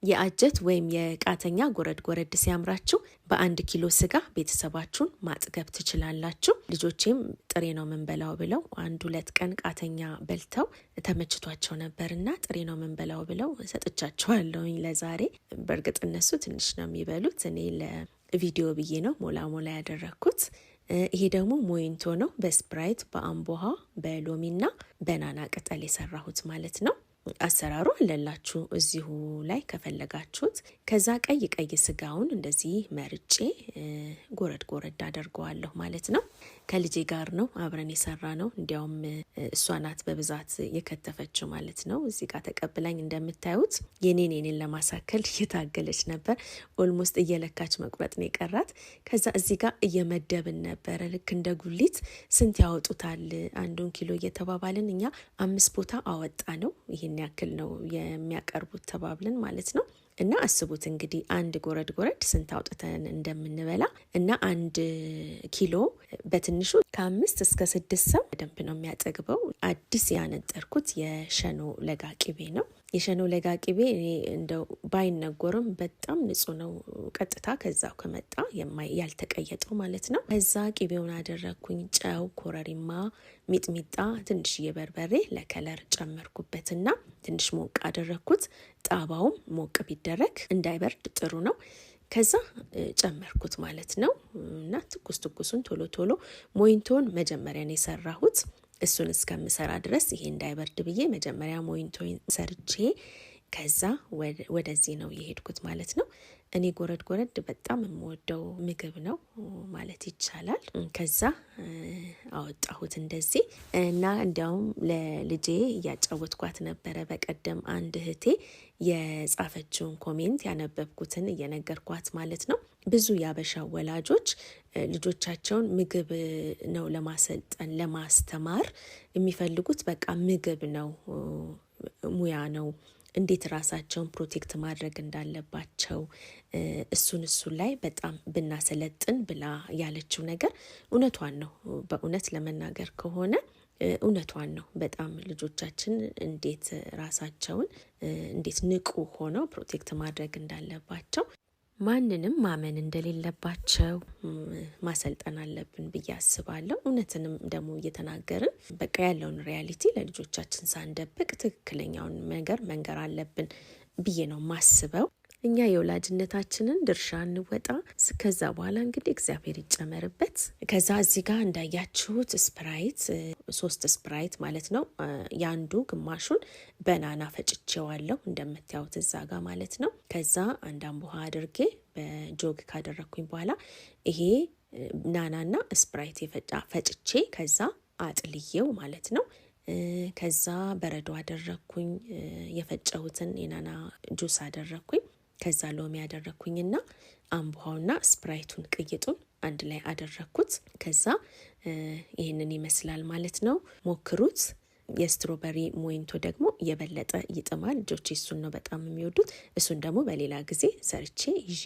የአጀት ወይም የቃተኛ ጎረድ ሲያምራችሁ በ1 ኪሎ ስጋ ቤተሰባችሁን ማጥገብ ትችላላችሁ። ልጆቼም ጥሬ ነው ምንበላው ብለው 1-2 ቀን ቃተኛ በልተው ተመችቷቸው ነበርና ጥሬ ነው ምንበላው ብለው ሰጥቻቸዋለሁኝ ለዛሬ። በእርግጥ እነሱ ትንሽ ነው የሚበሉት፣ እኔ ለቪዲዮ ብዬ ነው ሞላ ያደረኩት። ይሄ ደግሞ ሞይንቶ ነው፣ በስፕራይት በአምቦሃ በሎሚና በናና ቅጠል የሰራሁት ማለት ነው። አሰራሩ አለላችሁ እዚሁ ላይ ከፈለጋችሁት። ከዛ ቀይ ስጋውን እንደዚህ መርጬ ጎረድ አደርገዋለሁ ማለት ነው። ከልጄ ጋር ነው አብረን የሰራ ነው። እንዲያውም እሷ ናት በብዛት የከተፈችው ማለት ነው። እዚህ ጋር ተቀብላኝ እንደምታዩት የኔን ለማሳከል እየታገለች ነበር። ኦልሞስት እየለካች መቁረጥ ነው የቀራት። ከዛ እዚህ ጋር እየመደብን ነበረ ልክ እንደ ጉሊት ስንት ያወጡታል 1 ኪሎ እየተባባልን እኛ 5 ቦታ አወጣ ነው። ይሄን ያክል ነው የሚያቀርቡት ተባብልን ማለት ነው። እና አስቡት እንግዲህ 1 ጎረድ ስንት አውጥተን እንደምንበላ እና 1 ኪሎ በትንሹ ከ5 እስከ 6 ሰው በደንብ ነው የሚያጠግበው። አዲስ ያነጠርኩት የሸኖ ለጋ ቅቤ ነው። የሸኖ ለጋ ቅቤ እንደው ባይነገርም በጣም ንጹህ ነው። ቀጥታ ከዛው ከመጣ ያልተቀየጠው ማለት ነው። ከዛ ቅቤውን አደረኩኝ፣ ጨው፣ ኮረሪማ፣ ሚጥሚጣ፣ ትንሽዬ በርበሬ ለከለር ጨመርኩበትና ትንሽ ሞቅ አደረኩት። ጣባውም ሞቅ ቢደረግ እንዳይበርድ ጥሩ ነው። ከዛ ጨመርኩት ማለት ነው። እና ትኩሱን ቶሎ ሞይንቶን መጀመሪያ ነው የሰራሁት። እሱን እስከምሰራ ድረስ ይሄ እንዳይበርድ ብዬ መጀመሪያ ሞይንቶን ሰርቼ ከዛ ወደዚህ ነው የሄድኩት ማለት ነው። እኔ ጎረድ በጣም የምወደው ምግብ ነው ማለት ይቻላል። ከዛ አወጣሁት እንደዚህ እና እንዲያውም ለልጄ እያጫወትኳት ነበረ። በቀደም አንድ እህቴ የጻፈችውን ኮሜንት ያነበብኩትን እየነገርኳት ማለት ነው። ብዙ ያበሻ ወላጆች ልጆቻቸውን ምግብ ነው ለማሰልጠን ለማስተማር የሚፈልጉት። በቃ ምግብ ነው፣ ሙያ ነው፣ እንዴት ራሳቸውን ፕሮቴክት ማድረግ እንዳለባቸው እሱን ላይ በጣም ብናሰለጥን ብላ ያለችው ነገር እውነቷን ነው። በእውነት ለመናገር ከሆነ እውነቷን ነው። በጣም ልጆቻችን እንዴት ራሳቸውን እንዴት ንቁ ሆነው ፕሮቴክት ማድረግ እንዳለባቸው ማንንም ማመን እንደሌለባቸው ማሰልጠን አለብን ብዬ አስባለሁ። እውነትንም ደግሞ እየተናገርን በቃ ያለውን ሪያሊቲ ለልጆቻችን ሳንደብቅ ትክክለኛውን ነገር መንገር አለብን ብዬ ነው ማስበው። እኛ የወላጅነታችንን ድርሻ እንወጣ። ከዛ በኋላ እንግዲህ እግዚአብሔር ይጨመርበት። ከዛ እዚህ ጋር እንዳያችሁት ስፕራይት 3 ስፕራይት ማለት ነው። ያንዱ ግማሹን በናና ፈጭቼዋለሁ እንደምታዩት እዛ ጋር ማለት ነው። ከዛ 1 አምቦሃ አድርጌ በጆግ ካደረኩኝ በኋላ ይሄ ናናና ስፕራይት ፈጭቼ ከዛ አጥልዬው ማለት ነው። ከዛ በረዶ አደረኩኝ። የፈጨሁትን የናና ጁስ አደረኩኝ። ከዛ ሎሚ ያደረኩኝና አምቦሃውና ስፕራይቱን ቅይጡን አንድ ላይ አደረኩት። ከዛ ይሄንን ይመስላል ማለት ነው። ሞክሩት። የስትሮበሪ ሞይንቶ ደግሞ የበለጠ ይጥማል። ልጆቼ እሱን ነው በጣም የሚወዱት። እሱን ደግሞ በሌላ ጊዜ ሰርቼ ይዤ